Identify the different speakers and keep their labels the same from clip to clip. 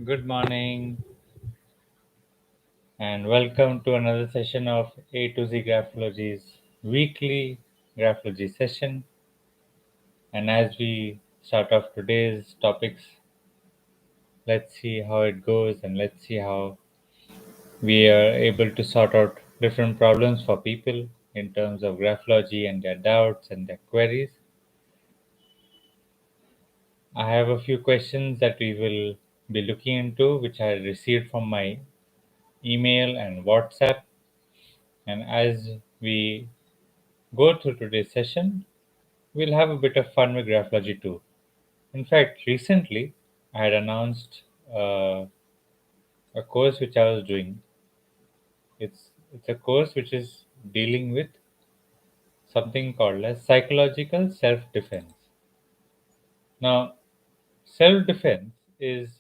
Speaker 1: Good morning and welcome to another session of A to Z Graphology's weekly graphology session. And as we start off today's topics, let's see how it goes and let's see how we are able to sort out different problems for people in terms of graphology and their doubts and their queries. I have a few questions that we will be looking into, which I received from my email and WhatsApp. And as we go through today's session, we'll have a bit of fun with Graphology too. In fact, recently I had announced a course which I was doing. It's a course which is dealing with something called as psychological self-defense. Now, self-defense is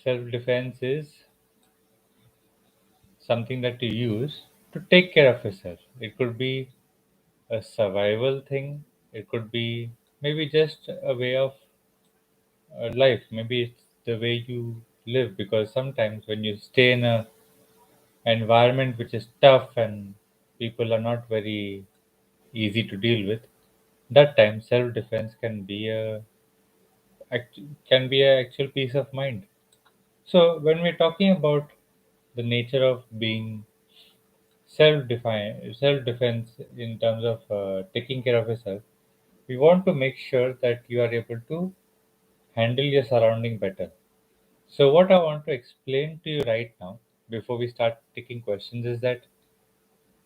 Speaker 1: self-defense is something that you use to take care of yourself. It could be a survival thing. It could be maybe just a way of life. Maybe it's the way you live, because sometimes when you stay in a environment which is tough and people are not very easy to deal with, that time self defense can be a actual peace of mind. So when we're talking about the nature of being self defense in terms of taking care of yourself, we want to make sure that you are able to handle your surrounding better. So, what I want to explain to you right now, before we start taking questions, is that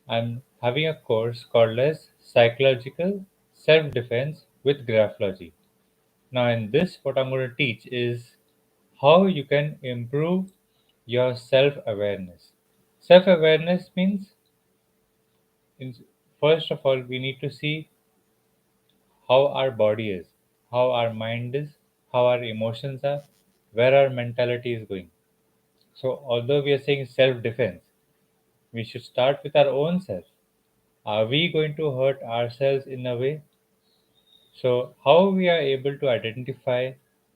Speaker 1: I'm having a course called as Psychological Self Defense with Graphology. Now, in this, what I'm going to teach is how you can improve your self awareness. Self awareness means, in, first of all, we need to see how our body is, how our mind is, how our emotions are, where our mentality is going. So, although we are saying self defense, we should start with our own self. Are we going to hurt ourselves in a way? So, how we are able to identify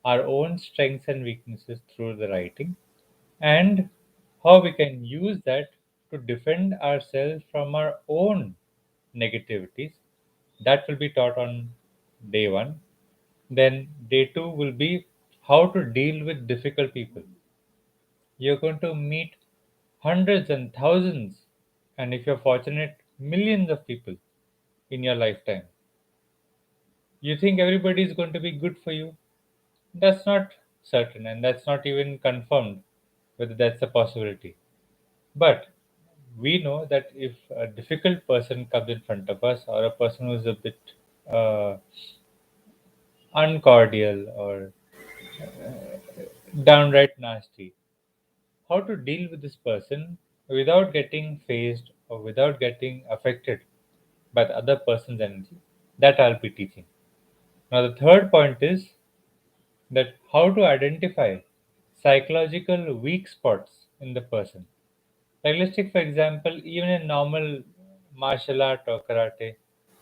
Speaker 1: our own strengths and weaknesses through the writing, and how we can use that to defend ourselves from our own negativities. That will be taught on day one. Then, day two will be how to deal with difficult people. You're going to meet hundreds and thousands, and if you're fortunate, millions of people in your lifetime. You think everybody is going to be good for you? That's not certain, and that's not even confirmed whether that's a possibility. But we know that if a difficult person comes in front of us, or a person who's a bit uh, uncordial or downright nasty, how to deal with this person without getting phased or without getting affected by the other person's energy, that I'll be teaching. Now, the third point is that how to identify psychological weak spots in the person. Like, let's take, for example, even in normal martial art or karate,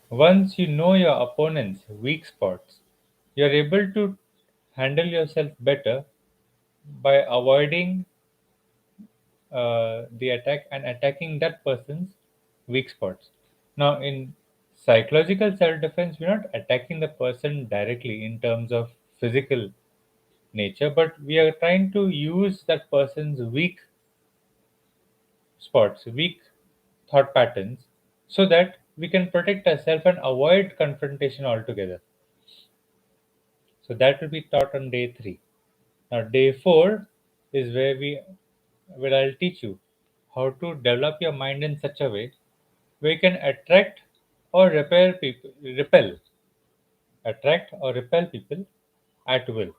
Speaker 1: once you know your opponent's weak spots, you're able to handle yourself better by avoiding the attack and attacking that person's weak spots. Now, in psychological self defense, we're not attacking the person directly in terms of physical nature, but we are trying to use that person's weak spots, weak thought patterns, so that we can protect ourselves and avoid confrontation altogether. So that will be taught on day three. Now, day four is where I'll teach you how to develop your mind in such a way where you can repel, attract or repel people at will.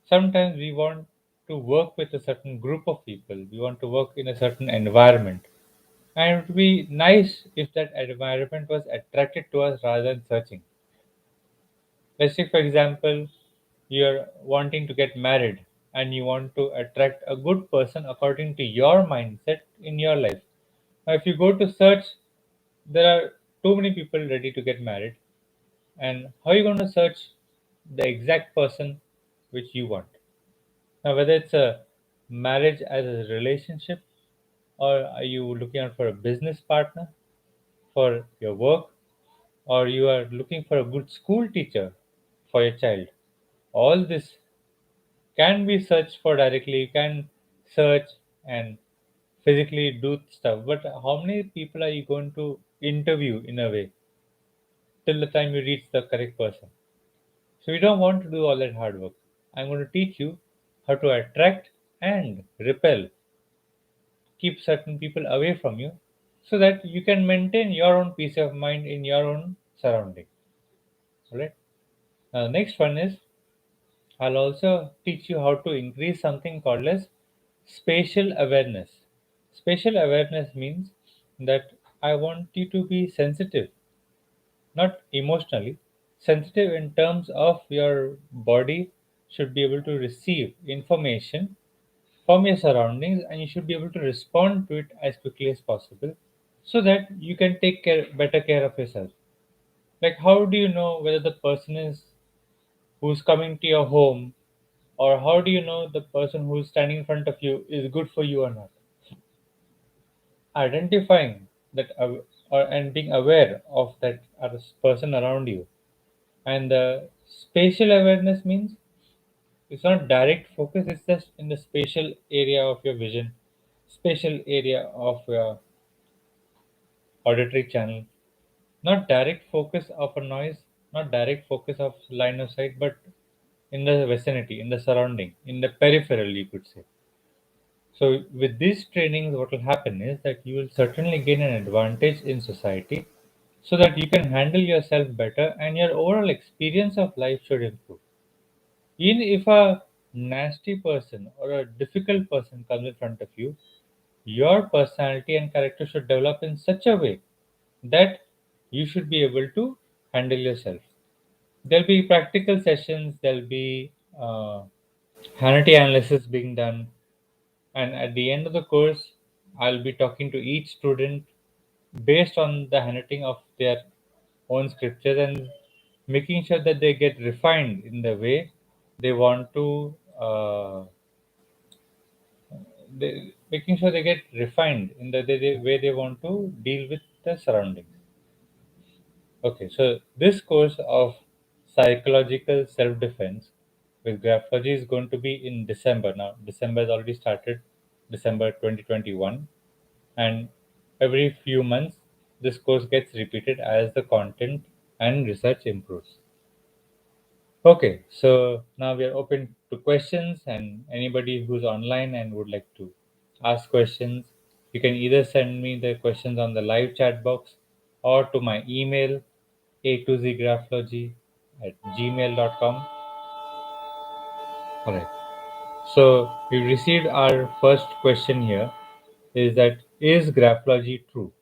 Speaker 1: Sometimes we want to work with a certain group of people. We want to work in a certain environment. And it would be nice if that environment was attracted to us rather than searching. Let's say, for example, you're wanting to get married and you want to attract a good person according to your mindset in your life. Now, if you go to search, there are too many people ready to get married. And how are you going to search the exact person which you want. Now, whether it's a marriage as a relationship, or are you looking out for a business partner for your work, or you are looking for a good school teacher for your child, all this can be searched for directly. You can search and physically do stuff, but how many people are you going to interview in a way till the time you reach the correct person? So you don't want to do all that hard work. I'm going to teach you how to attract and repel, keep certain people away from you, so that you can maintain your own peace of mind in your own surrounding. All right. Now, the next one is I'll also teach you how to increase something called as spatial awareness. Spatial awareness means that I want you to be sensitive, not emotionally, sensitive in terms of your body should be able to receive information from your surroundings, and you should be able to respond to it as quickly as possible so that you can take better care of yourself. Like, how do you know whether the person is who's coming to your home, or how do you know the person who's standing in front of you is good for you or not? Identifying that and being aware of that person around you. And the spatial awareness means it's not direct focus, it's just in the spatial area of your vision, spatial area of your auditory channel. Not direct focus of a noise, not direct focus of line of sight, but in the vicinity, in the surrounding, in the peripheral, you could say. So, with these trainings, what will happen is that you will certainly gain an advantage in society so that you can handle yourself better and your overall experience of life should improve. Even if a nasty person or a difficult person comes in front of you, your personality and character should develop in such a way that you should be able to handle yourself. There'll be practical sessions, there'll be Hannity analysis being done, and at the end of the course, I'll be talking to each student based on the handwriting of their own scriptures and making sure that they get refined in the way they want to, making sure they get refined in the way they want to deal with the surroundings. Okay, so this course of psychological self-defense with graphology is going to be in December. Now, December has already started, December 2021, and every few months this course gets repeated as the content and research improves. Okay, so now we are open to questions, and anybody who's online and would like to ask questions, you can either send me the questions on the live chat box or to my email a2zgraphology at gmail.com. Alright, so we received our first question here is that is graphology true?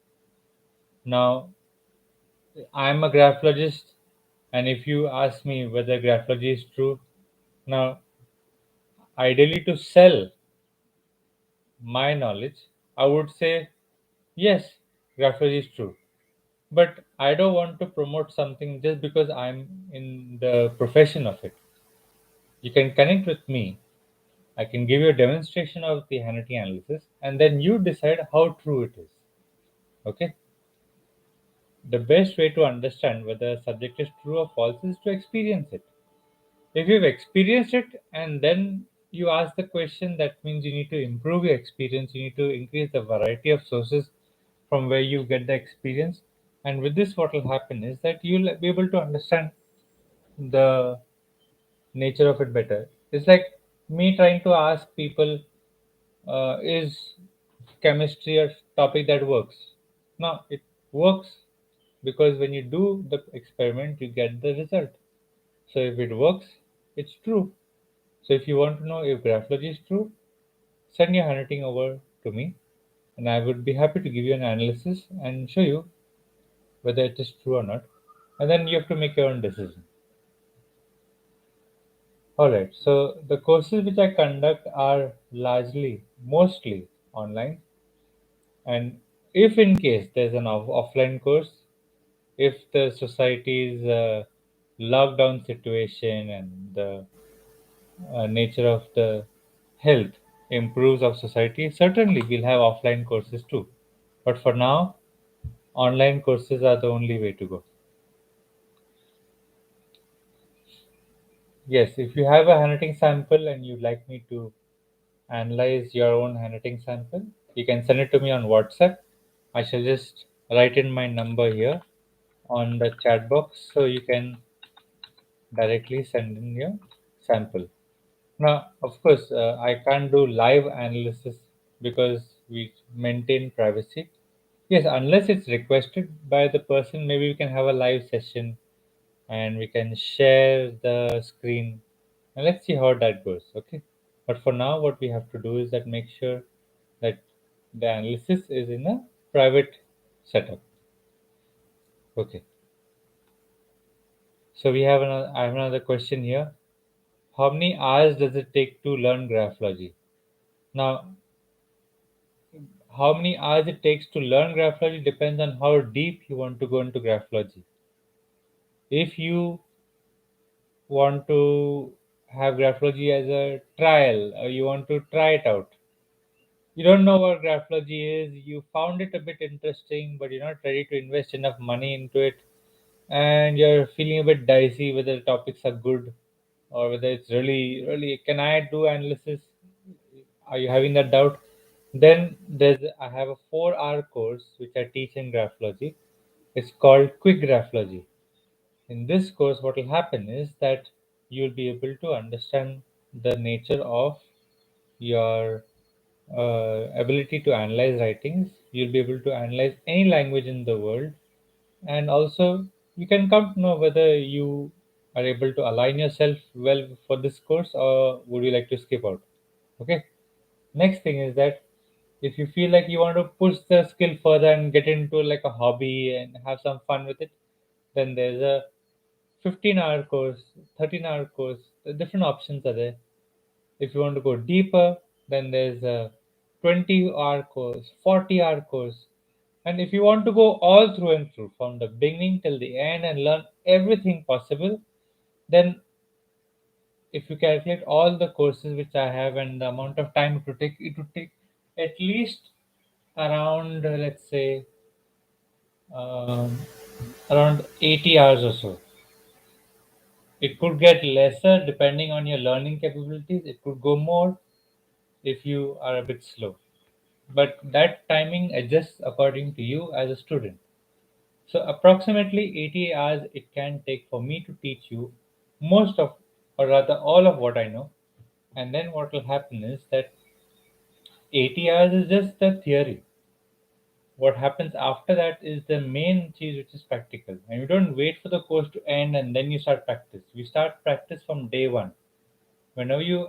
Speaker 1: Now, I'm a graphologist, and if you ask me whether graphology is true, now ideally to sell my knowledge, I would say yes, graphology is true. But I don't want to promote something just because I'm in the profession of it. You can connect with me. I can give you a demonstration of the Hannity analysis, and then you decide how true it is. Okay? The best way to understand whether a subject is true or false is to experience it. If you've experienced it and then you ask the question, that means you need to improve your experience, you need to increase the variety of sources from where you get the experience. And with this, what will happen is that you'll be able to understand the nature of it better. It's like me trying to ask people, is chemistry a topic that works? No, it works because when you do the experiment, you get the result. So if it works, it's true. So if you want to know if graphology is true, send your handwriting over to me, and I would be happy to give you an analysis and show you whether it is true or not. And then you have to make your own decision. Alright, so the courses which I conduct are largely, mostly online. And if in case there's an offline course, if the society is lockdown situation and the nature of the health improves of society, certainly we'll have offline courses too. But for now, online courses are the only way to go. Yes, if you have a handwriting sample and you'd like me to analyze your own handwriting sample, you can send it to me on WhatsApp. I shall just write in my number here on the chat box so you can directly send in your sample. Now, of course, I can't do live analysis because we maintain privacy. Yes, unless it's requested by the person, maybe we can have a live session and we can share the screen and let's see how that goes. Okay. But for now, what we have to do is that make sure that the analysis is in a private setup. Okay. So I have another question here. How many hours does it take to learn graphology? Now, how many hours it takes to learn graphology depends on how deep you want to go into graphology. If you want to have graphology as a trial or you want to try it out, you don't know what graphology is, you found it a bit interesting, but you're not ready to invest enough money into it, and you're feeling a bit dicey whether the topics are good or whether it's really can I do analysis? Are you having that doubt? Then I have a 4-hour course which I teach in graphology. It's called Quick Graphology. In this course, what will happen is that you'll be able to understand the nature of your ability to analyze writings. You'll be able to analyze any language in the world, and also you can come to know whether you are able to align yourself well for this course or would you like to skip out. Okay. Next thing is that if you feel like you want to push the skill further and get into like a hobby and have some fun with it, then there's a 15-hour course, 13-hour course. The different options are there. If you want to go deeper, then there's a 20-hour course, 40-hour course. And if you want to go all through and through, from the beginning till the end and learn everything possible, then if you calculate all the courses which I have and the amount of time it would take at least around, let's say, um, around 80 hours or so. It could get lesser depending on your learning capabilities. It could go more if you are a bit slow. But that timing adjusts according to you as a student. So approximately 80 hours it can take for me to teach you most of, or rather all of what I know. And then what will happen is that 80 hours is just the theory. What happens after that is the main cheese, which is practical. And you don't wait for the course to end and then you start practice. We start practice from day one. Whenever you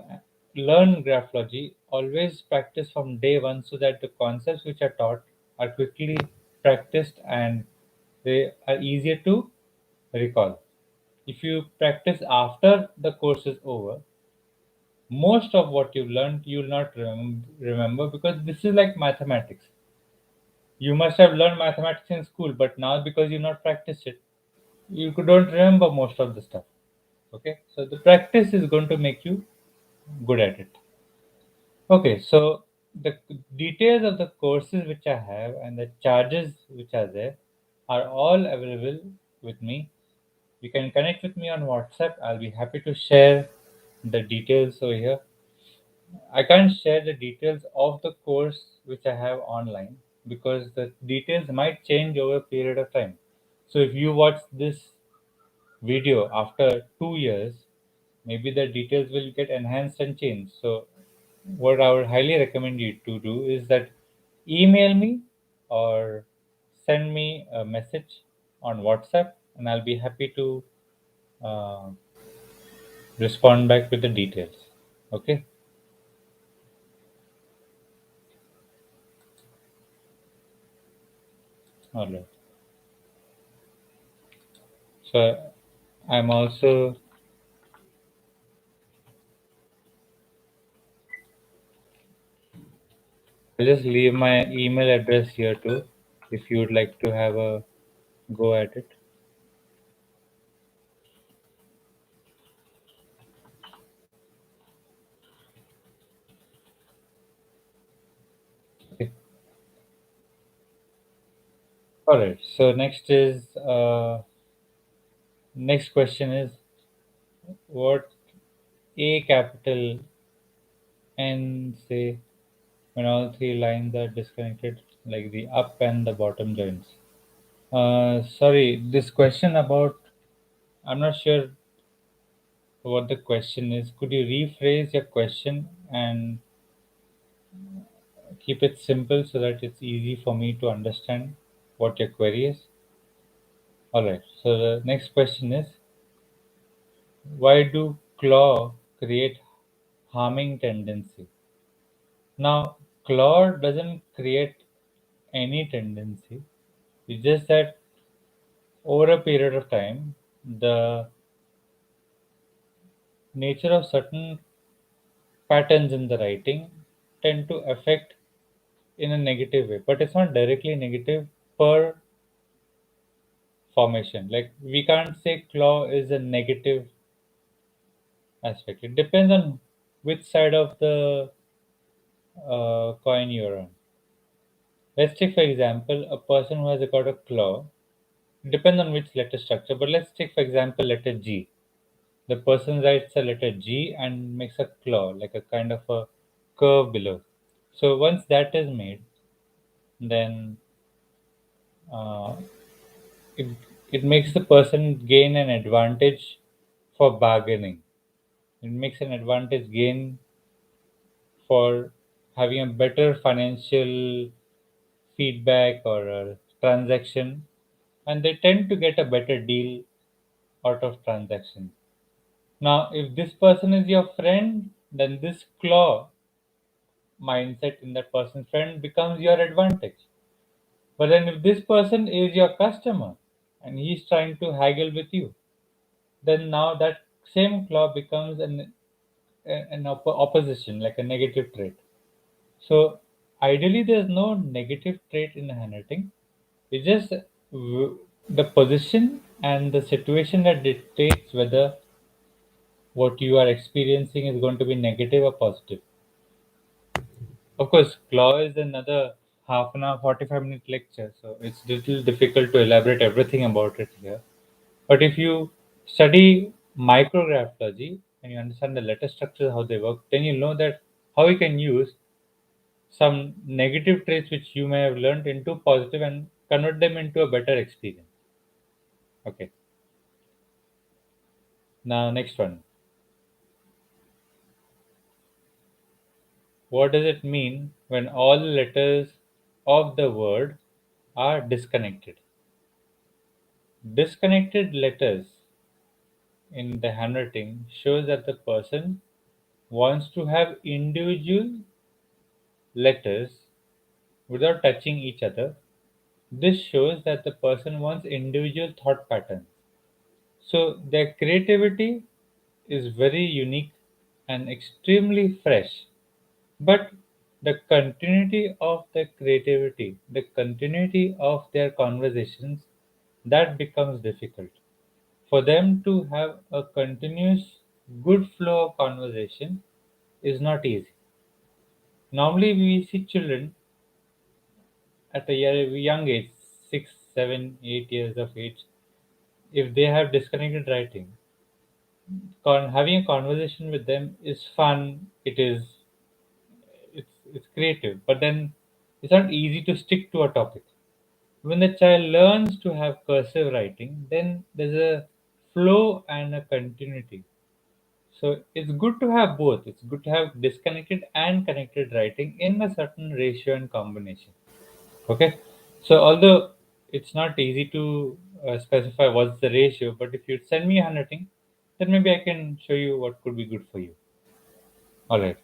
Speaker 1: learn graphology, always practice from day one so that the concepts which are taught are quickly practiced and they are easier to recall. If you practice after the course is over, most of what you've learned you will not remember because this is like mathematics. You must have learned mathematics in school, but now because you've not practiced it, you don't remember most of the stuff. Okay, so the practice is going to make you good at it. Okay, so the details of the courses which I have and the charges which are there are all available with me. You can connect with me on WhatsApp. I'll be happy to share the details over here. I can't share the details of the course which I have online because the details might change over a period of time. So if you watch this video after 2 years, maybe the details will get enhanced and changed. So what I would highly recommend you to do is that email me or send me a message on WhatsApp, and I'll be happy to uh, respond back with the details. Okay. All right. So I'm also, I'll just leave my email address here too if you would like to have a go at it. All right. So next question is, what A capital N say when all three lines are disconnected, like the up and the bottom joints? Sorry, this question about, I'm not sure what the question is. Could you rephrase your question and keep it simple so that it's easy for me to understand what your query is? All right. So the next question is, why do claw create harming tendency? Now, claw doesn't create any tendency. It's just that over a period of time, the nature of certain patterns in the writing tend to affect in a negative way, but it's not directly negative per formation. Like we can't say claw is a negative aspect. It depends on which side of the coin you're on. Let's take, for example, a person who has got a claw. Depends on which letter structure, but let's take, for example, letter G. The person writes a letter G and makes a claw, like a kind of a curve below. So once that is made, then uh, it, it makes the person gain an advantage for bargaining. It makes an advantage gain for having a better financial feedback or a transaction, and they tend to get a better deal out of transaction. Now, if this person is your friend, then this claw mindset in that person's friend becomes your advantage. But then, if this person is your customer and he's trying to haggle with you, then now that same claw becomes opposition, like a negative trait. So, ideally, there's no negative trait in handwriting. It's just the position and the situation that dictates whether what you are experiencing is going to be negative or positive. Of course, law is another half an hour, 45-minute lecture, so it's little difficult to elaborate everything about it here. But if you study micrographology and you understand the letter structures, how they work, then you know that how you can use some negative traits which you may have learned into positive and convert them into a better experience. Okay. Now, next one. What does it mean when all letters of the word are disconnected? Disconnected letters in the handwriting shows that the person wants to have individual letters without touching each other. This shows that the person wants individual thought patterns. So their creativity is very unique and extremely fresh. But the continuity of their creativity, the continuity of their conversations, that becomes difficult. For them to have a continuous good flow of conversation is not easy. Normally, we see children at a young age, 6, 7, 8 years of age, if they have disconnected writing, having a conversation with them is fun. It's creative, but then it's not easy to stick to a topic. When the child learns to have cursive writing, then there's a flow and a continuity. So it's good to have both. It's good to have disconnected and connected writing in a certain ratio and combination. Okay. So although it's not easy to specify what's the ratio, but if you send me a handwriting, then maybe I can show you what could be good for you. All right.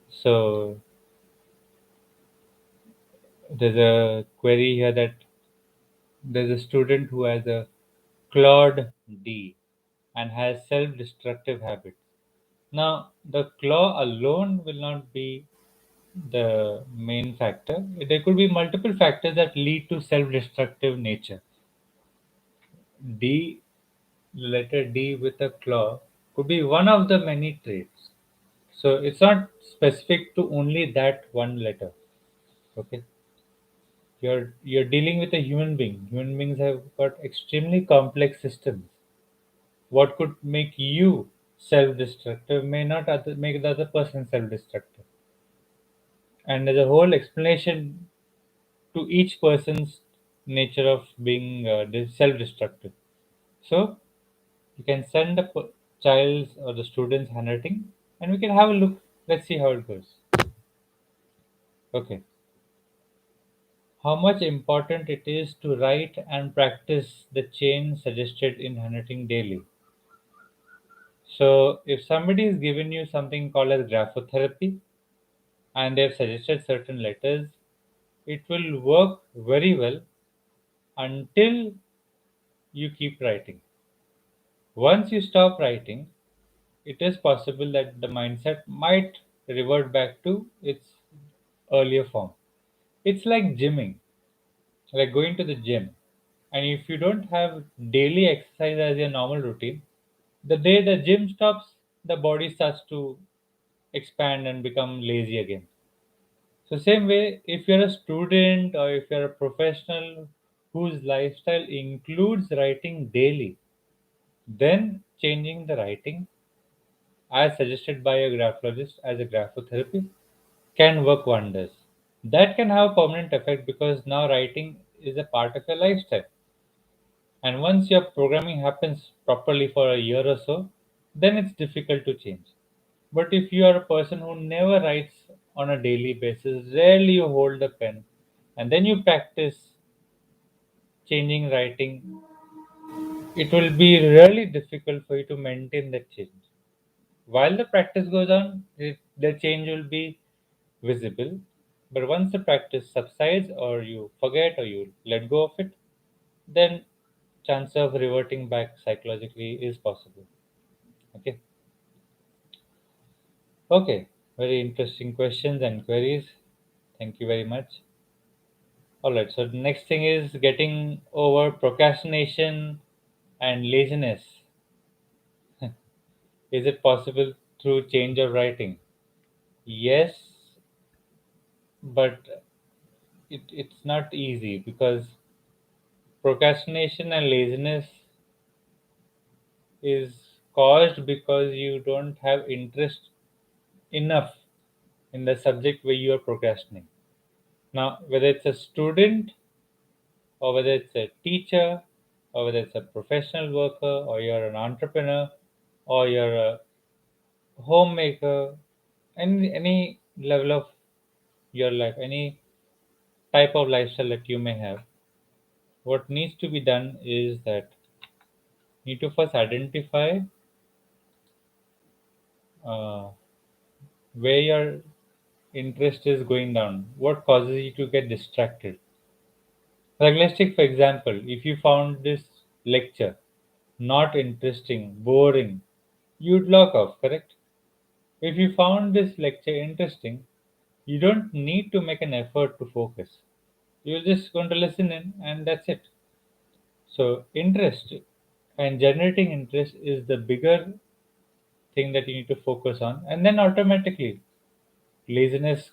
Speaker 1: So there's a query here that there's a student who has a Claude D and has self-destructive habits. Now, the claw alone will not be the main factor. There could be multiple factors that lead to self-destructive nature. D, letter D with a claw, could be one of the many traits. So it's not specific to only that one letter. Okay. You're dealing with a human being. Human beings have got extremely complex systems. What could make you self-destructive may not make the other person self-destructive. And there's a whole explanation to each person's nature of being self-destructive. So you can send the child's or the student's handwriting, and we can have a look. Let's see how it goes. Okay. How much important it is to write and practice the change suggested in handwriting daily. So, if somebody has given you something called as graphotherapy and they have suggested certain letters, it will work very well until you keep writing. Once you stop writing, it is possible that the mindset might revert back to its earlier form. It's like gymming, like going to the gym. And if you don't have daily exercise as your normal routine, the day the gym stops, the body starts to expand and become lazy again. So, same way, if you're a student or if you're a professional whose lifestyle includes writing daily, then changing the writing, as suggested by a graphologist as a graphotherapy, can work wonders. That can have a permanent effect because now writing is a part of your lifestyle. And once your programming happens properly for a year or so, then it's difficult to change. But if you are a person who never writes on a daily basis, rarely you hold a pen, and then you practice changing writing, it will be really difficult for you to maintain that change. While the practice goes on, the change will be visible. But once the practice subsides, or you forget, or you let go of it, then chance of reverting back psychologically is possible. Okay. Okay. Very interesting questions and queries. Thank you very much. All right. So the next thing is getting over procrastination and laziness. Is it possible through change of writing? Yes, but it's not easy because procrastination and laziness is caused because you don't have interest enough in the subject where you are procrastinating. Now, whether it's a student or whether it's a teacher or whether it's a professional worker or you're an entrepreneur or you're a homemaker, any level of your life, any type of lifestyle that you may have, what needs to be done is that you need to first identify uh, where your interest is going down, what causes you to get distracted. Like let's take for example, if you found this lecture not interesting, boring, you'd log off, correct? If you found this lecture interesting, you don't need to make an effort to focus. You're just going to listen in and that's it. So interest and generating interest is the bigger thing that you need to focus on, and then automatically laziness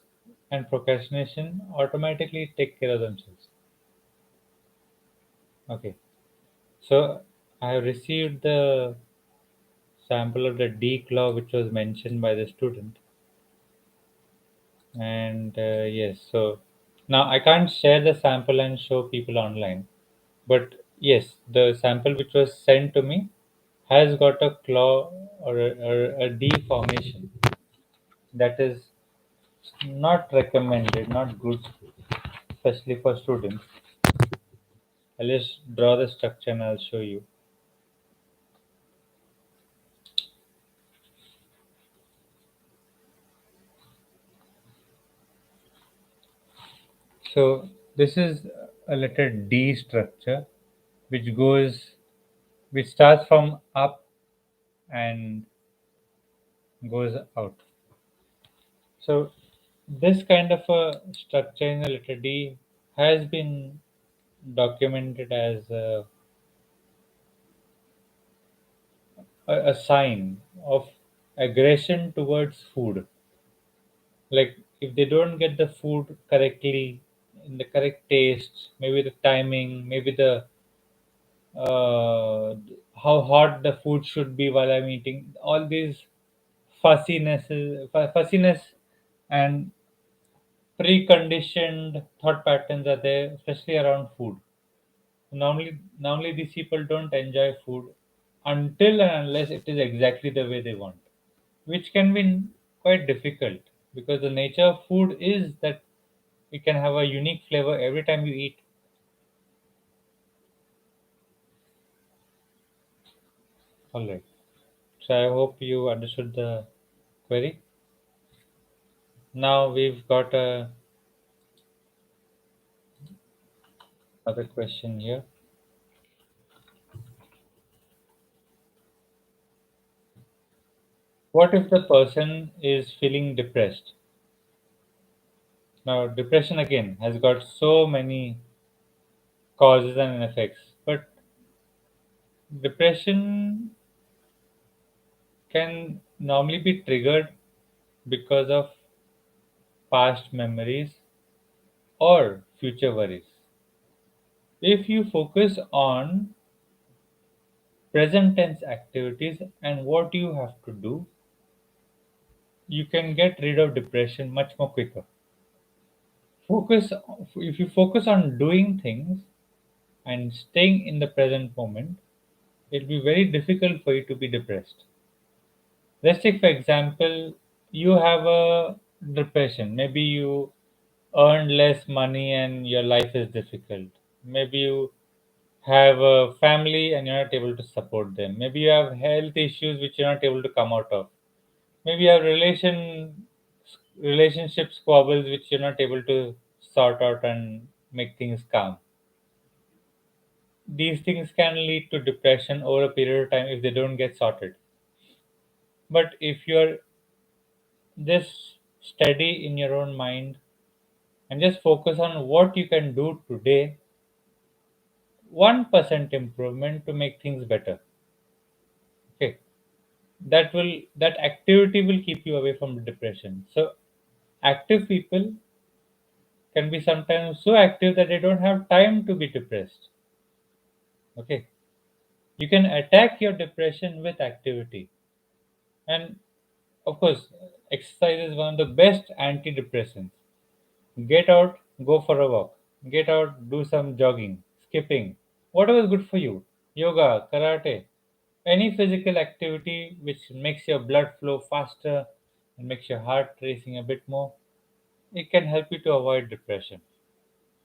Speaker 1: and procrastination automatically take care of themselves. Okay, so I have received the sample of the D claw which was mentioned by the student, and yes, so now I can't share the sample and show people online, but yes, the sample which was sent to me has got a claw or a D formation that is not recommended, not good, especially for students. I'll just draw the structure and I'll show you. So this is a letter D structure, which which starts from up and goes out. So this kind of a structure in the letter D has been documented as a sign of aggression towards food. Like if they don't get the food correctly in the correct taste, maybe the timing, maybe the uh, how hot the food should be while I'm eating. All these fussiness and preconditioned thought patterns are there, especially around food. Normally these people don't enjoy food until and unless it is exactly the way they want, which can be quite difficult because the nature of food is that it can have a unique flavor every time you eat. All right. So I hope you understood the query. Now we've got another question here. What if the person is feeling depressed? Now, depression again has got so many causes and effects, but depression can normally be triggered because of past memories or future worries. If you focus on present tense activities and what you have to do, you can get rid of depression much more quicker. Focus If you focus on doing things and staying in the present moment, it'll be very difficult for you to be depressed. Let's take for example, you have a depression. Maybe you earn less money and your life is difficult. Maybe you have a family and you're not able to support them. Maybe you have health issues which you're not able to come out of. Maybe you have relationship squabbles which you're not able to sort out and make things calm. These things can lead to depression over a period of time if they don't get sorted. But if you're just steady in your own mind and just focus on what you can do today, 1% improvement to make things better. Okay. That activity will keep you away from depression. So active people can be sometimes so active that they don't have time to be depressed. Okay. You can attack your depression with activity. And of course, exercise is one of the best antidepressants. Get out, go for a walk. Get out, do some jogging, skipping, whatever is good for you. Yoga, karate, any physical activity which makes your blood flow faster and makes your heart racing a bit more, it can help you to avoid depression.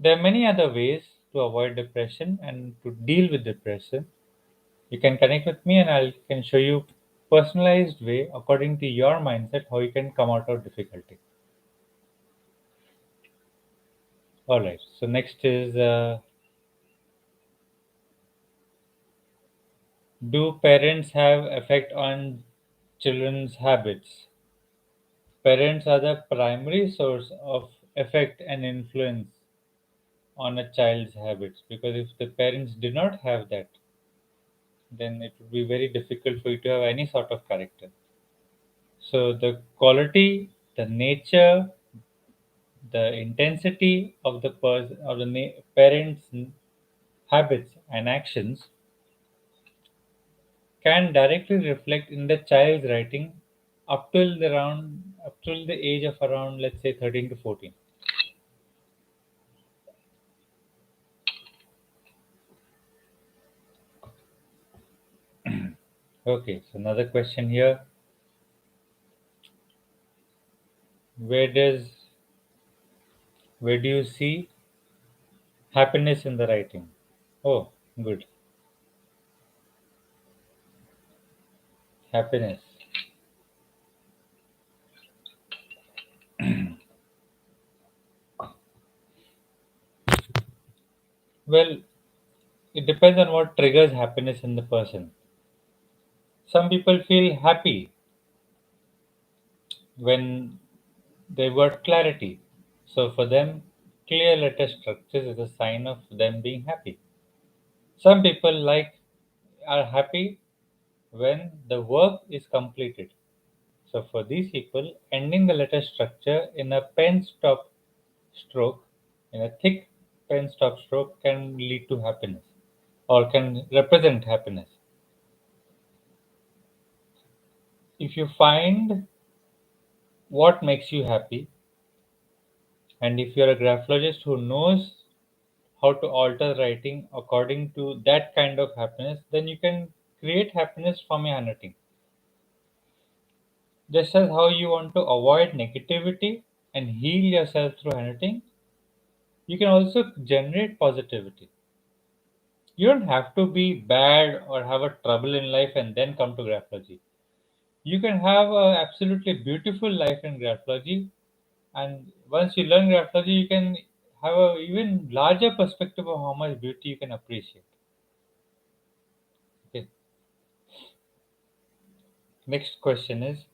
Speaker 1: There are many other ways to avoid depression and to deal with depression. You can connect with me and I can show you personalized way according to your mindset how you can come out of difficulty. All right. So next is do parents have effect on children's habits? Parents are the primary source of effect and influence on a child's habits because if the parents did not have that, then it would be very difficult for you to have any sort of character. So the quality, the nature, the intensity of the parents' habits and actions can directly reflect in the child's writing up till the age of around, let's say, 13 to 14. Okay, so another question here. Where does where do you see happiness in the writing? Oh, good. Happiness. Well, it depends on what triggers happiness in the person. Some people feel happy when they got clarity. So for them, clear letter structures is a sign of them being happy. Some people are happy when the work is completed. So for these people, ending the letter structure in a pen stop stroke In a thick pen stop stroke can lead to happiness or can represent happiness. If you find what makes you happy, and if you're a graphologist who knows how to alter writing according to that kind of happiness, then you can create happiness from your handwriting. Just as how you want to avoid negativity and heal yourself through handwriting, you can also generate positivity. You don't have to be bad or have a trouble in life and then come to graphology. You can have a absolutely beautiful life in graphology, and once you learn graphology, you can have a even larger perspective of how much beauty you can appreciate. Okay. Next question is,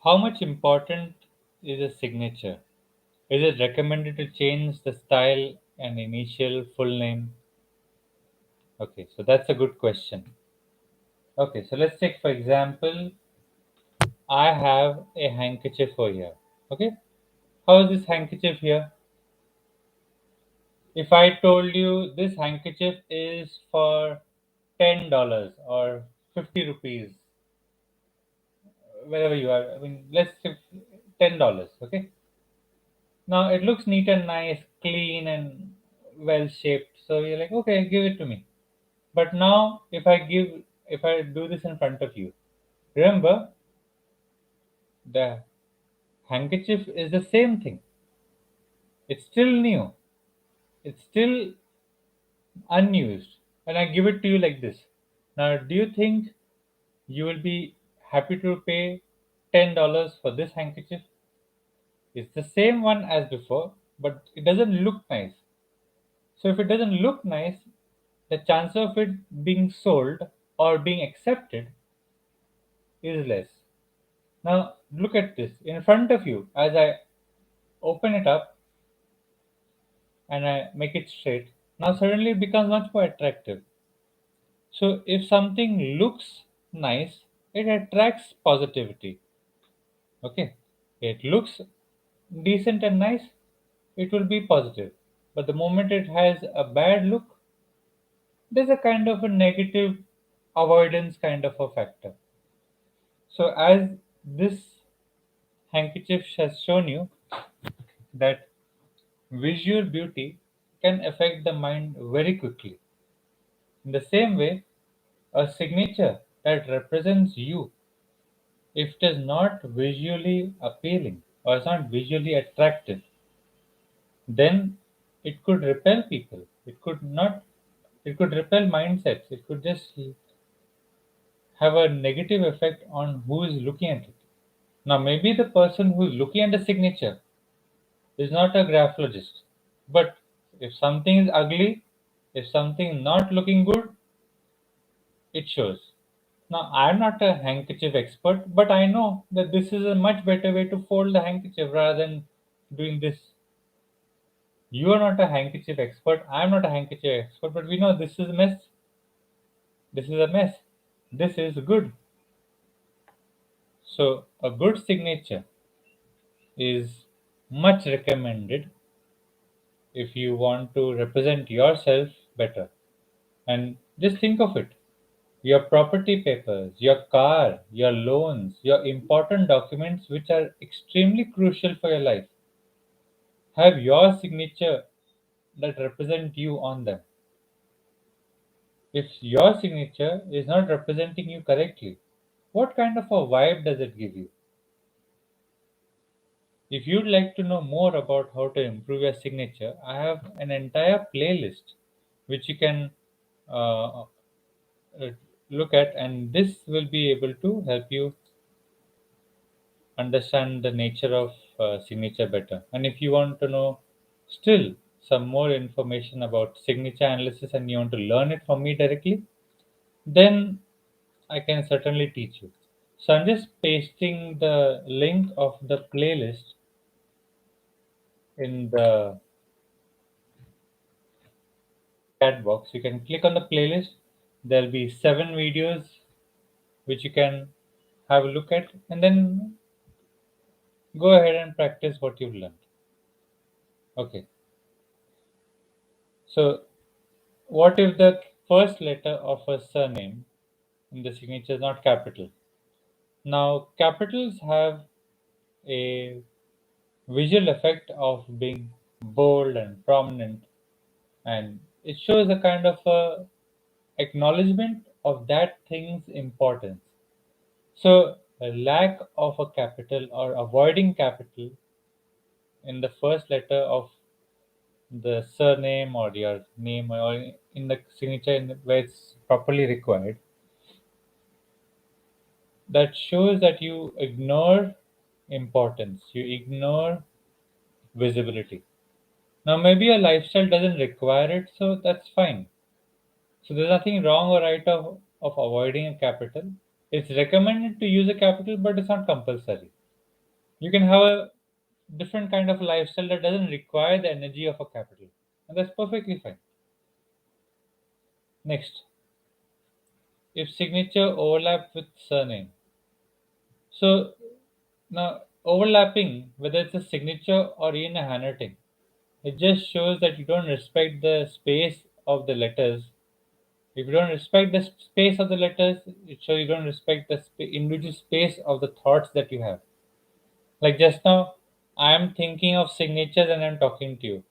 Speaker 1: how much important is a signature? Is it recommended to change the style and initial full name? Okay, so that's a good question. Okay, so let's take for example, I have a handkerchief over here. Okay, how is this handkerchief here? If I told you this handkerchief is for $10 or 50 rupees, wherever you are, I mean, let's say $10. Okay, now it looks neat and nice, clean and well shaped. So you're like, okay, give it to me. But now, if I do this in front of you, remember the handkerchief is the same thing. It's still new. It's still unused, and I give it to you like this. Now, do you think you will be happy to pay $10 for this handkerchief? It's the same one as before, but it doesn't look nice. So if it doesn't look nice, the chance of it being sold or being accepted is less. Now look at this in front of you as I open it up and I make it straight. Now suddenly it becomes much more attractive. So if something looks nice, it attracts positivity. Okay, it looks decent and nice, it will be positive. But the moment it has a bad look, there's a kind of a negative avoidance kind of a factor. So as this handkerchief has shown you that visual beauty can affect the mind very quickly. In the same way, a signature that represents you, if it is not visually appealing or is not visually attractive, then it could repel people. It could repel mindsets. It could just have a negative effect on who is looking at it. Now, maybe the person who is looking at the signature is not a graphologist, but if something is ugly, if something is not looking good, it shows. Now, I'm not a handkerchief expert, but I know that this is a much better way to fold the handkerchief rather than doing this. You are not a handkerchief expert, I'm not a handkerchief expert, but we know this is a mess. This is a mess. This is good. So, a good signature is much recommended if you want to represent yourself better. And just think of it, your property papers, your car, your loans, your important documents, which are extremely crucial for your life, have your signature that represent you on them. If your signature is not representing you correctly, what kind of a vibe does it give you? If you'd like to know more about how to improve your signature, I have an entire playlist which you can uh, look at, and this will be able to help you understand the nature of signature better. And if you want to know still some more information about signature analysis and you want to learn it from me directly, then I can certainly teach you. So I'm just pasting the link of the playlist in the chat box. You can click on the playlist. There'll be 7 videos which you can have a look at, and then go ahead and practice what you've learned. Okay. So, what if the first letter of a surname in the signature is not capital? Now, capitals have a visual effect of being bold and prominent, and it shows a kind of a acknowledgement of that thing's importance. So, a lack of a capital or avoiding capital in the first letter of the surname or your name or in the signature where it's properly required, that shows that you ignore importance, you ignore visibility. Now, maybe your lifestyle doesn't require it, so that's fine. So, there's nothing wrong or right of avoiding a capital. It's recommended to use a capital, but it's not compulsory. You can have a different kind of lifestyle that doesn't require the energy of a capital, and that's perfectly fine. Next, if signature overlap with surname. So, now overlapping, whether it's a signature or in a handwriting, it just shows that you don't respect the space of the letters. If you don't respect the space of the letters, it shows you don't respect the individual space of the thoughts that you have. Like just now, I am thinking of signatures and I'm talking to you.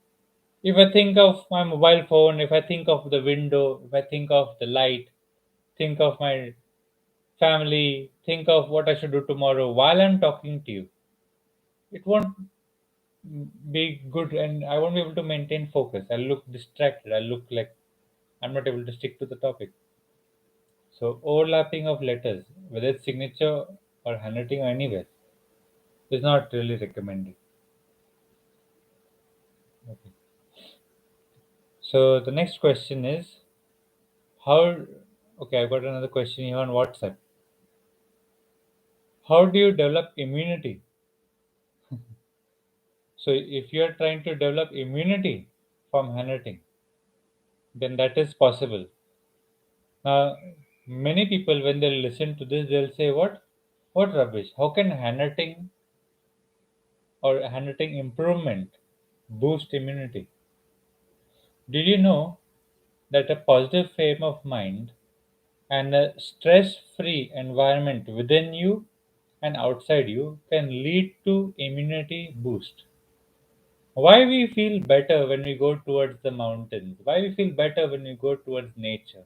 Speaker 1: If I think of my mobile phone, if I think of the window, if I think of the light, think of my family, think of what I should do tomorrow while I'm talking to you, it won't be good and I won't be able to maintain focus. I'll look distracted. I'll look like I'm not able to stick to the topic. So overlapping of letters, whether it's signature or handwriting or anywhere, is not really recommended. Okay. So the next question is how. Okay, I've got another question here on WhatsApp. How do you develop immunity? So if you are trying to develop immunity from handwriting, then that is possible. Now, many people when they listen to this, they'll say, "What? What rubbish? How can handwriting or handwriting improvement boost immunity?" Did you know that a positive frame of mind and a stress-free environment within you and outside you can lead to immunity boost? Why we feel better when we go towards the mountains? Why we feel better when we go towards nature?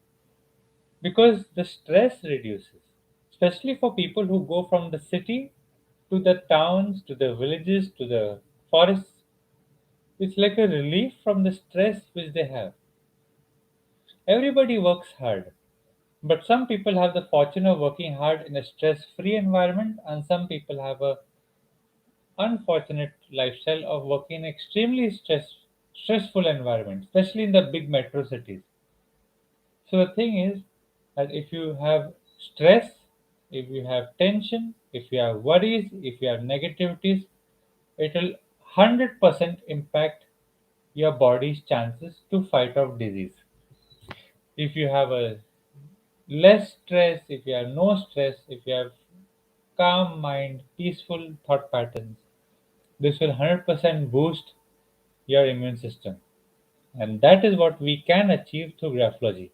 Speaker 1: Because the stress reduces, especially for people who go from the city to the towns, to the villages, to the forests. It's like a relief from the stress which they have. Everybody works hard, but some people have the fortune of working hard in a stress-free environment, and some people have a unfortunate lifestyle of working in extremely stressful environment, especially in the big metro cities. So the thing is that if you have stress, if you have tension, if you have worries, if you have negativities, it will 100% impact your body's chances to fight off disease. If you have a less stress, if you have no stress, if you have calm mind, peaceful thought patterns, this will 100% boost your immune system. And that is what we can achieve through graphology.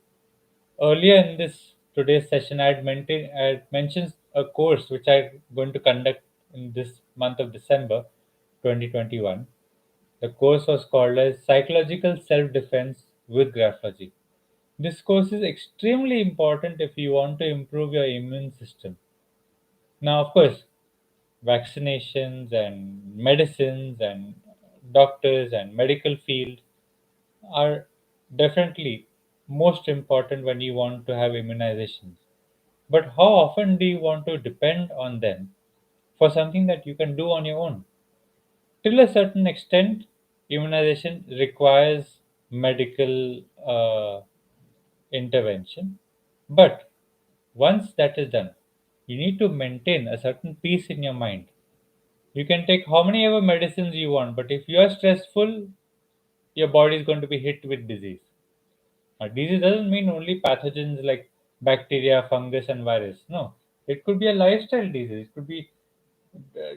Speaker 1: Earlier in this today's session, I had mentioned a course which I'm going to conduct in this month of December 2021. The course was called as Psychological Self-Defense with Graphology. This course is extremely important if you want to improve your immune system. Now, of course, vaccinations and medicines and doctors and medical field are definitely most important when you want to have immunizations. But how often do you want to depend on them for something that you can do on your own? Till a certain extent, immunization requires medical intervention. But once that is done, you need to maintain a certain peace in your mind. You can take how many ever medicines you want, but if you are stressful, your body is going to be hit with disease. Now, disease doesn't mean only pathogens like bacteria, fungus, and virus. No, it could be a lifestyle disease. It could be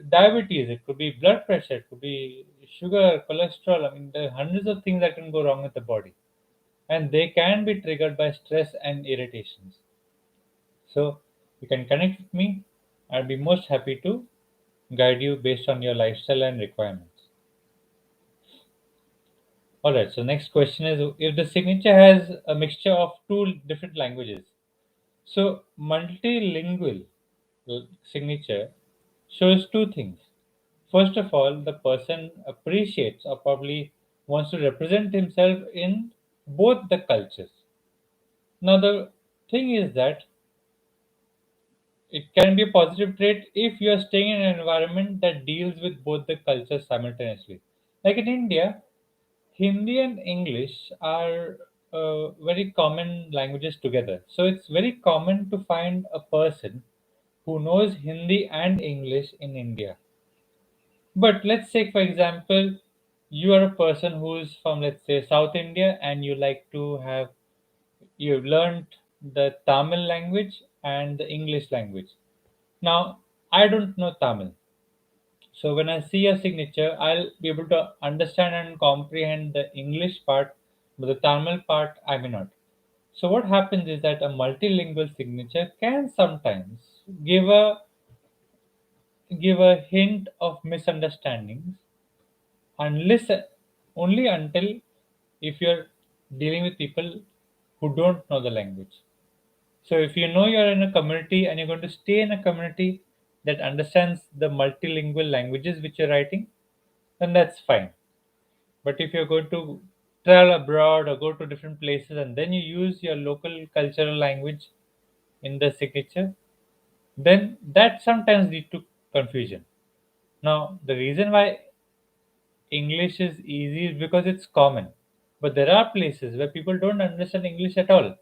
Speaker 1: diabetes. It could be blood pressure. It could be sugar, cholesterol. I mean, there are hundreds of things that can go wrong with the body. and they can be triggered by stress and irritations. So you can connect with me. I'll be most happy to guide you based on your lifestyle and requirements. Alright, so next question is, if the signature has a mixture of two different languages. So multilingual signature shows two things. First of all, the person appreciates or probably wants to represent himself in both the cultures. Now, the thing is that it can be a positive trait if you are staying in an environment that deals with both the cultures simultaneously. Like in India, Hindi and English are very common languages together. So it's very common to find a person who knows Hindi and English in India. But let's say, for example, you are a person who's from, let's say, South India, and you like to have, you've learned the Tamil language and the English language. Now, I don't know Tamil. So when I see a signature, I'll be able to understand and comprehend the English part, but the Tamil part, I may not. So what happens is that a multilingual signature can sometimes give a hint of misunderstandings, unless only until if you're dealing with people who don't know the language. So if you know you're in a community and you're going to stay in a community that understands the multilingual languages which you're writing, then that's fine. But if you're going to travel abroad or go to different places and then you use your local cultural language in the signature, then that sometimes lead to confusion. Now, the reason why English is easy is because it's common. But there are places where people don't understand English at all.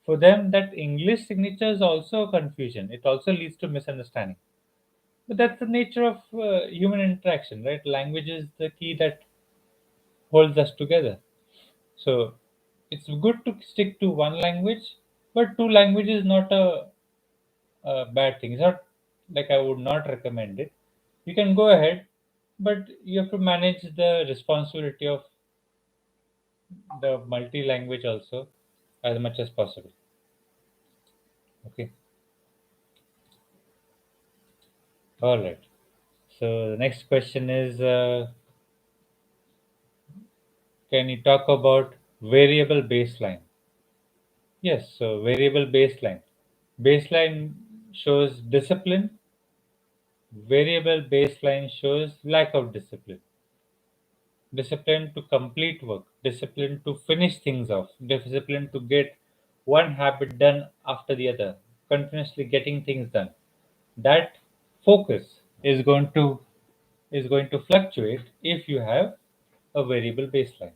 Speaker 1: For them, that English signature is also a confusion. It also leads to misunderstanding. But that's the nature of human interaction, right? Language is the key that holds us together. So it's good to stick to one language, but two languages is not a bad thing. It's not like I would not recommend it. You can go ahead, but you have to manage the responsibility of the multi-language also as much as possible. Okay. All right. So the next question is, can you talk about variable baseline? Yes. So variable baseline. Baseline shows discipline. Variable baseline shows lack of discipline. Discipline to complete work. Discipline to finish things off. Discipline to get one habit done after the other. Continuously getting things done. That focus is going to fluctuate if you have a variable baseline.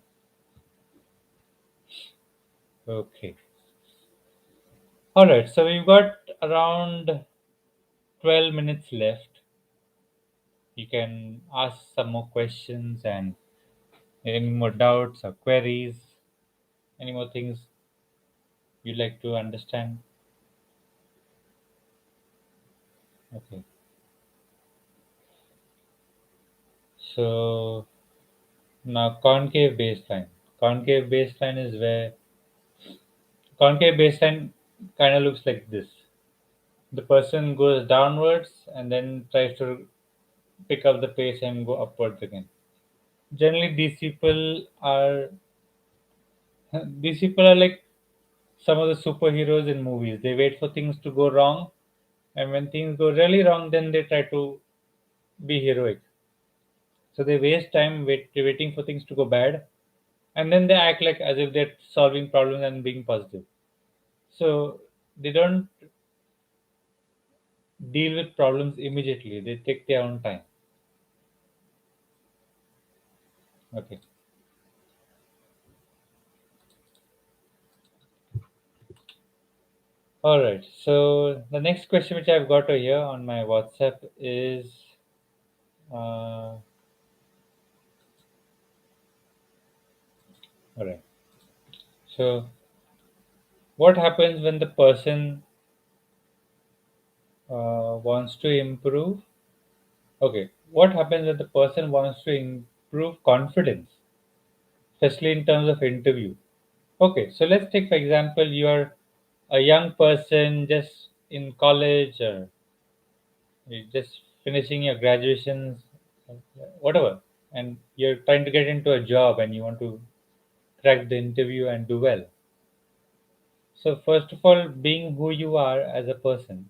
Speaker 1: Okay. All right. So we've got around 12 minutes left. You can ask some more questions and any more doubts or queries, any more things you'd like to understand. Okay. So now concave baseline. Concave baseline is where concave baseline kind of looks like this. The person goes downwards and then tries to pick up the pace and go upwards again. Generally, these people are like some of the superheroes in movies. They wait for things to go wrong, and when things go really wrong, then they try to be heroic. So they waste time waiting for things to go bad, and then they act like as if they're solving problems and being positive. So they don't deal with problems immediately. They take their own time. Okay. All right. So the next question which I've got over here on my WhatsApp is, all right. So what happens when the person wants to improve? Okay. What happens when the person wants to improve confidence, especially in terms of interview? Okay, so let's take for example you are a young person just in college, or you're just finishing your graduations, whatever, and you're trying to get into a job and you want to crack the interview and do well. So first of all, being who you are as a person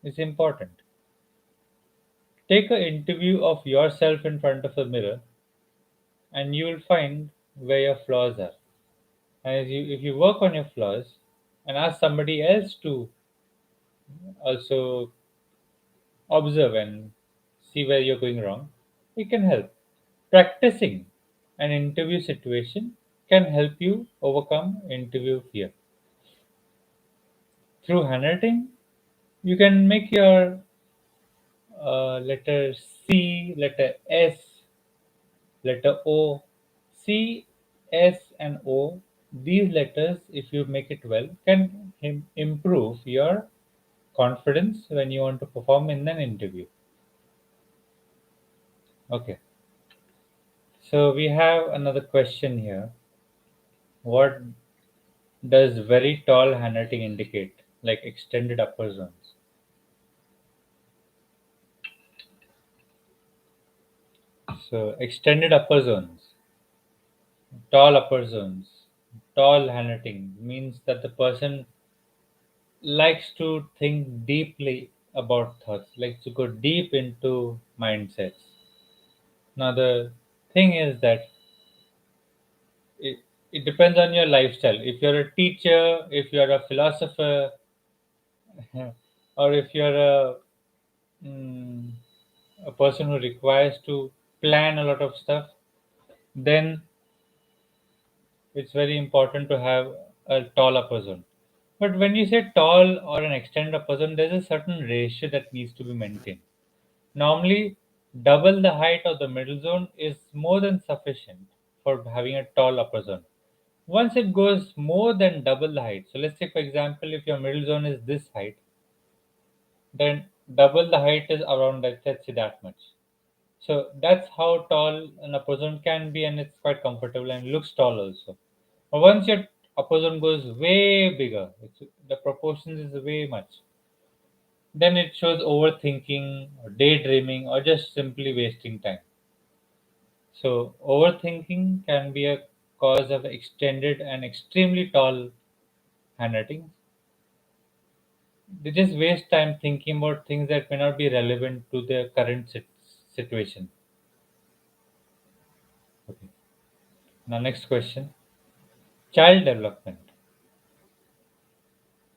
Speaker 1: is important. Take an interview of yourself in front of a mirror and you will find where your flaws are. And if you work on your flaws and ask somebody else to also observe and see where you're going wrong, it can help. Practicing an interview situation can help you overcome interview fear. Through handwriting, you can make your letter C, letter S, letter O. C, S, and O, these letters, if you make it well, can improve your confidence when you want to perform in an interview. Okay, so we have another question here. What does very tall handwriting indicate, like extended upper zones? So, extended upper zones, tall upper zones, tall handwriting means that the person likes to think deeply about thoughts, likes to go deep into mindsets. Now, the thing is that it, it depends on your lifestyle. If you're a teacher, if you're a philosopher, or if you're mm, a person who requires to plan a lot of stuff, then it's very important to have a tall upper zone. But when you say tall or an extended upper zone, there's a certain ratio that needs to be maintained. Normally, double the height of the middle zone is more than sufficient for having a tall upper zone. Once it goes more than double the height, so let's say for example, if your middle zone is this height, then double the height is around, let's say, that much. So that's how tall an upper zone can be, and it's quite comfortable and looks tall also. But once your upper zone goes way bigger, the proportions is way much, then it shows overthinking or daydreaming or just simply wasting time. So overthinking can be a cause of extended and extremely tall handwriting. They just waste time thinking about things that may not be relevant to their current situation. Okay. Now, next question: child development.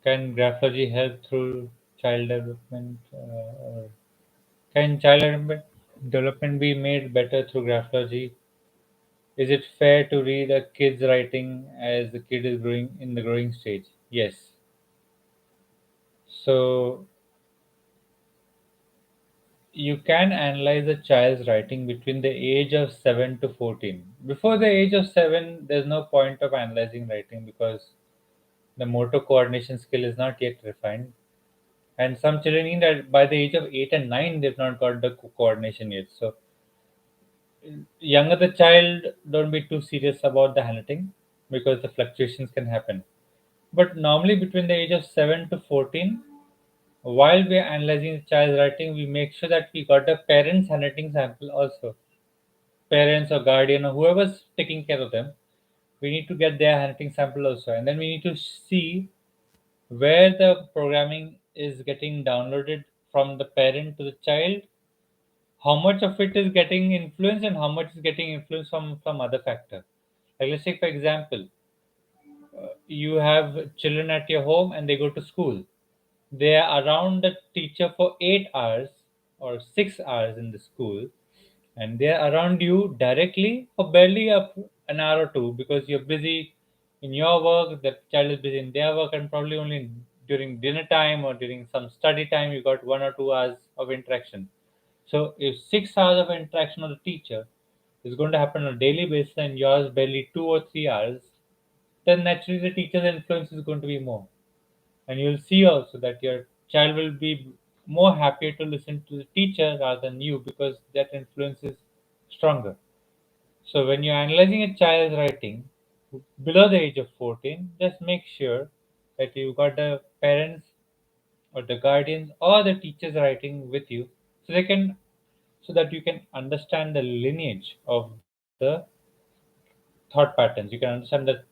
Speaker 1: Can graphology help through child development? Or can child development be made better through graphology? Is it fair to read a kid's writing as the kid is growing in the growing stage? Yes. So you can analyze a child's writing between the age of 7 to 14. Before the age of 7, there's no point of analyzing writing because the motor coordination skill is not yet refined. And some children in that by the age of 8 and 9, they've not got the coordination yet. So, younger the child, don't be too serious about the handwriting because the fluctuations can happen. But normally, between the age of 7 to 14, while we are analyzing the child's writing, we make sure that we got the parent's handwriting sample also. Parents or guardian or whoever's taking care of them, we need to get their handwriting sample also. And then we need to see where the programming is getting downloaded from the parent to the child, how much of it is getting influence and how much is getting influence from other factor. Like let's say for example, you have children at your home and they go to school. They are around the teacher for 8 hours or 6 hours in the school, and they are around you directly for barely an hour or two because you're busy in your work, the child is busy in their work, and probably only during dinner time or during some study time you got 1 or 2 hours of interaction. So if 6 hours of interaction with the teacher is going to happen on a daily basis and yours barely 2 or 3 hours, then naturally the teacher's influence is going to be more. And you'll see also that your child will be more happier to listen to the teacher rather than you because that influence is stronger. So when you're analyzing a child's writing, below the age of 14, just make sure that you got the parents or the guardians or the teachers writing with you, so they can so that you can understand the lineage of the thought patterns. You can understand the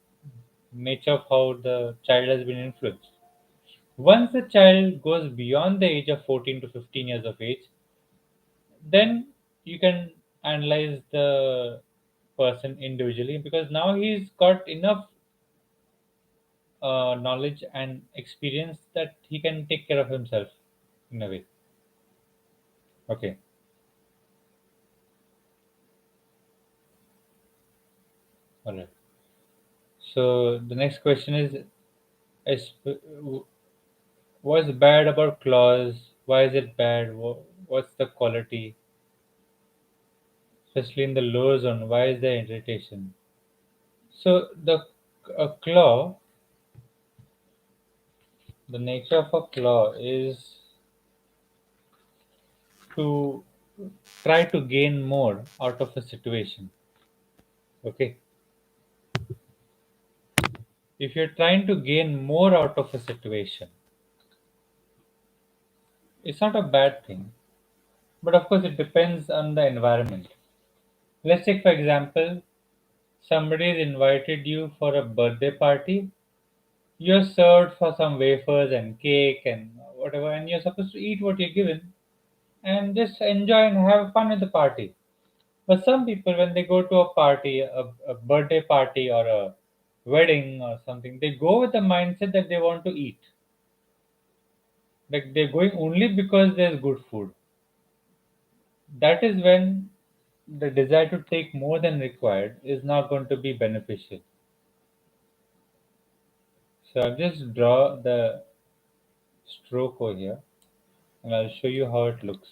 Speaker 1: nature of how the child has been influenced. Once the child goes beyond the age of 14 to 15 years of age, then you can analyze the person individually, because now he's got enough knowledge and experience that he can take care of himself in a way. Okay, all right. So the next question is what's bad about clause? Why is it bad? What's the quality, especially in the lower zone? Why is there irritation? So the nature of a claw is to try to gain more out of a situation. Okay, if you're trying to gain more out of a situation, it's not a bad thing. But of course, it depends on the environment. Let's take, for example, somebody has invited you for a birthday party. You're served for some wafers and cake and whatever, and you're supposed to eat what you're given and just enjoy and have fun at the party. But some people, when they go to a party, a birthday party or a wedding or something, they go with the mindset that they want to eat. Like they're going only because there's good food. That is when the desire to take more than required is not going to be beneficial. So I'll just draw the stroke over here and I'll show you how it looks.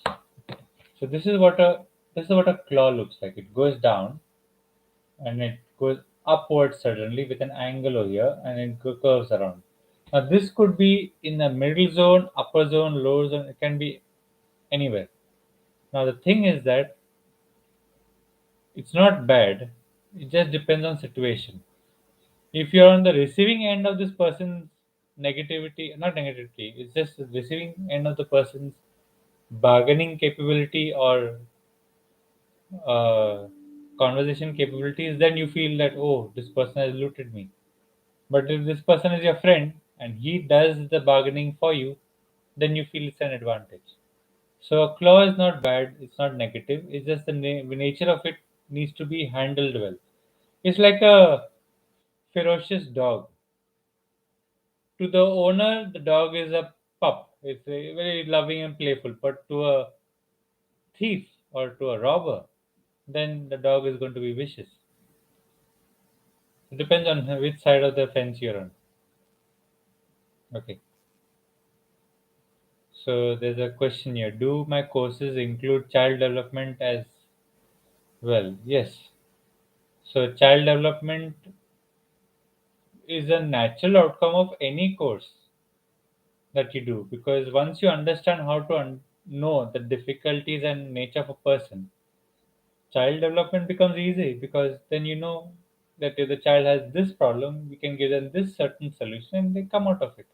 Speaker 1: So this is what a claw looks like. It goes down and it goes upwards suddenly with an angle over here and it curves around. Now this could be in the middle zone, upper zone, lower zone. It can be anywhere. Now the thing is that it's not bad. It just depends on situation. If you're on the receiving end of this person's negativity, not negativity, it's just the receiving end of the person's bargaining capability or uh, conversation capabilities, then you feel that, oh, this person has looted me. But if this person is your friend and he does the bargaining for you, then you feel it's an advantage. So a claw is not bad, it's not negative, it's just the nature of it needs to be handled well. It's like a ferocious dog. To the owner, the dog is a pup. It's very loving and playful. But to a thief or to a robber, then the dog is going to be vicious. It depends on which side of the fence you're on. Okay. So there's a question here. Do my courses include child development as well? Yes. So child development is a natural outcome of any course that you do, because once you understand how to know the difficulties and nature of a person, child development becomes easy, because then you know that if the child has this problem, we can give them this certain solution and they come out of it.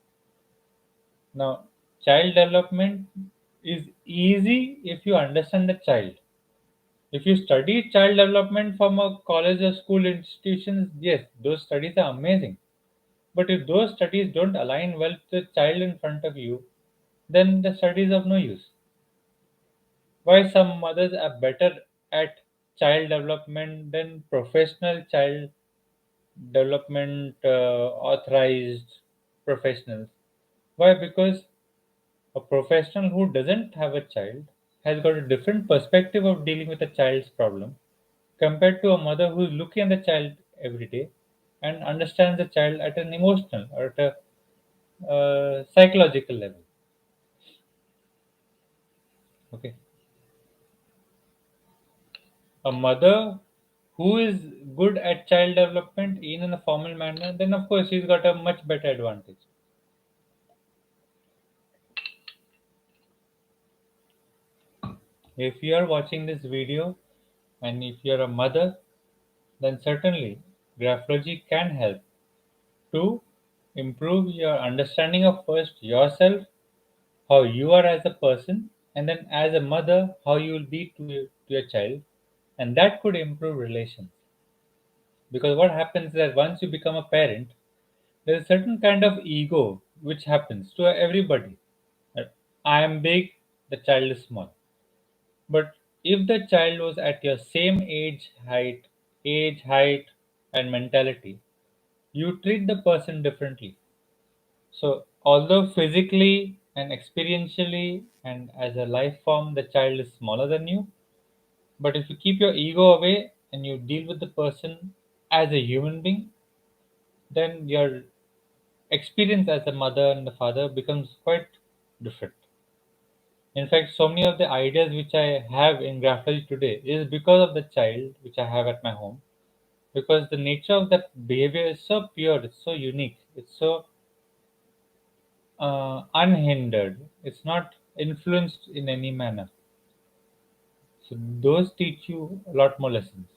Speaker 1: Now, child development is easy if you understand the child. If you study child development from a college or school institutions, yes, those studies are amazing. But if those studies don't align well with the child in front of you, then the studies of no use. Why some mothers are better at child development than professional child development authorized professionals? Why? Because a professional who doesn't have a child has got a different perspective of dealing with a child's problem compared to a mother who's looking at the child every day and understands the child at an emotional or at a psychological level. Okay, a mother who is good at child development in a formal manner, then of course she's got a much better advantage. If you are watching this video and if you're a mother, then certainly Graphology can help to improve your understanding of first yourself, how you are as a person, and then as a mother, how you will be to your child, and that could improve relations. Because what happens is that once you become a parent, there is a certain kind of ego which happens to everybody. That I am big, the child is small. But if the child was at your same height, and mentality, you treat the person differently. So, although physically and experientially and as a life form, the child is smaller than you, but if you keep your ego away and you deal with the person as a human being, then your experience as a mother and a father becomes quite different. In fact, so many of the ideas which I have in graphology today is because of the child which I have at my home. Because the nature of that behavior is so pure, it's so unique, it's so unhindered, it's not influenced in any manner. So those teach you a lot more lessons.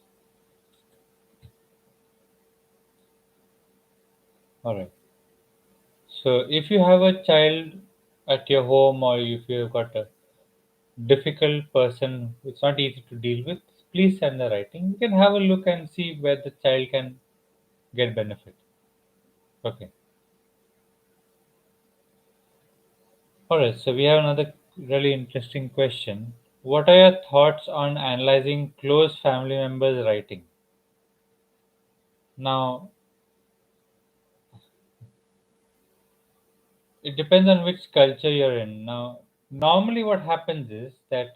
Speaker 1: All right. So if you have a child at your home, or if you have got a difficult person, it's not easy to deal with, please send the writing. You can have a look and see where the child can get benefit. Okay. All right. So we have another really interesting question. What are your thoughts on analyzing close family members' writing? Now, it depends on which culture you're in. Now, normally what happens is that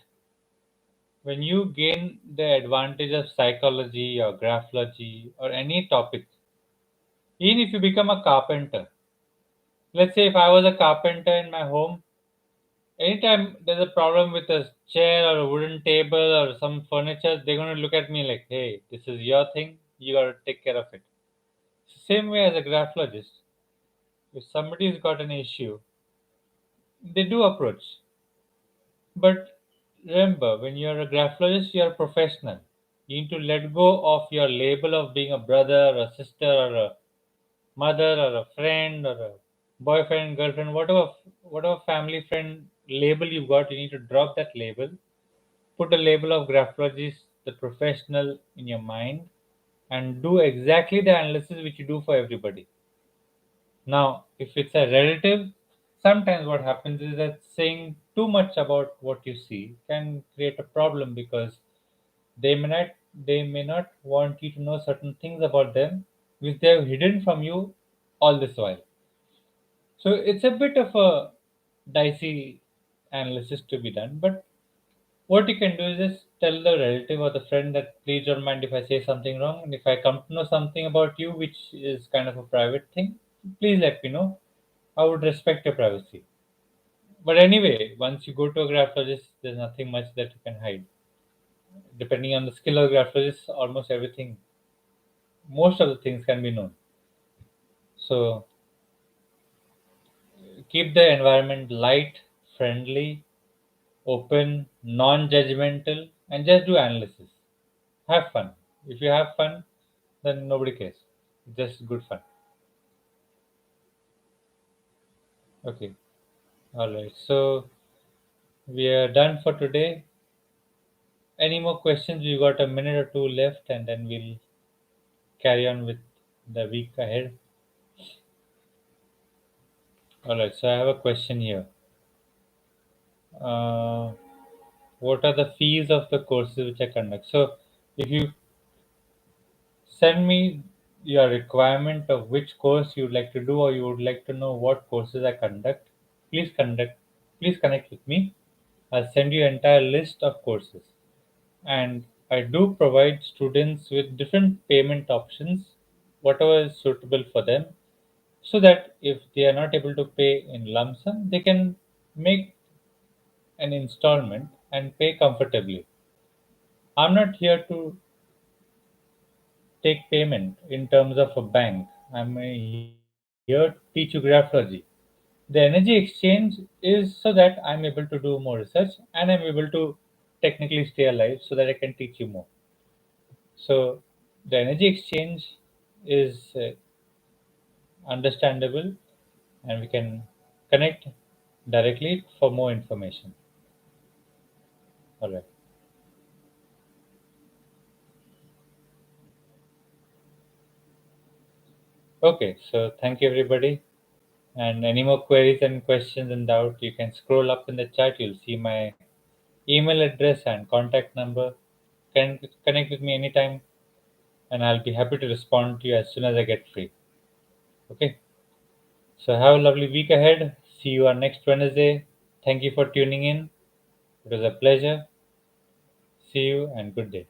Speaker 1: when you gain the advantage of psychology or graphology or any topic, even if you become a carpenter, let's say if I was a carpenter in my home, anytime there's a problem with a chair or a wooden table or some furniture, they're going to look at me like, hey, this is your thing, you got to take care of it. Same way as a graphologist, if somebody's got an issue, they do approach. But remember, when you're a graphologist, you're a professional. You need to let go of your label of being a brother or a sister or a mother or a friend or a boyfriend, girlfriend, whatever family friend label you've got. You need to drop that label. Put a label of graphologist, the professional, in your mind, and do exactly the analysis which you do for everybody. Now, if it's a relative, sometimes what happens is that saying too much about what you see can create a problem, because they may not want you to know certain things about them which they have hidden from you all this while. So it's a bit of a dicey analysis to be done, but what you can do is just tell the relative or the friend that please don't mind if I say something wrong, and if I come to know something about you which is kind of a private thing, please let me know. I would respect your privacy. But anyway, once you go to a graphologist, there's nothing much that you can hide. Depending on the skill of graphologist, almost everything, most of the things can be known. So keep the environment light, friendly, open, non-judgmental, and just do analysis. Have fun. If you have fun, then nobody cares. Just good fun. Okay. All right. So we are done for today. Any more questions? We got a minute or two left, and then we'll carry on with the week ahead. All right. So I have a question here. Uh, what are the fees of the courses which I conduct? So if you send me your requirement of which course you would like to do, or you would like to know what courses I conduct, please conduct. Please connect with me. I'll send you entire list of courses, and I do provide students with different payment options, whatever is suitable for them, so that if they are not able to pay in lump sum, they can make an installment and pay comfortably. I'm not here to take payment in terms of a bank. I'm here to teach you graphology. The energy exchange is so that I'm able to do more research and I'm able to technically stay alive so that I can teach you more. So the energy exchange is understandable and we can connect directly for more information. All right. Okay, so thank you everybody. And any more queries and questions and doubt, you can scroll up in the chat. You'll see my email address and contact number. Can connect with me anytime, and I'll be happy to respond to you as soon as I get free. Okay. So have a lovely week ahead. See you on next Wednesday. Thank you for tuning in. It was a pleasure. See you and good day.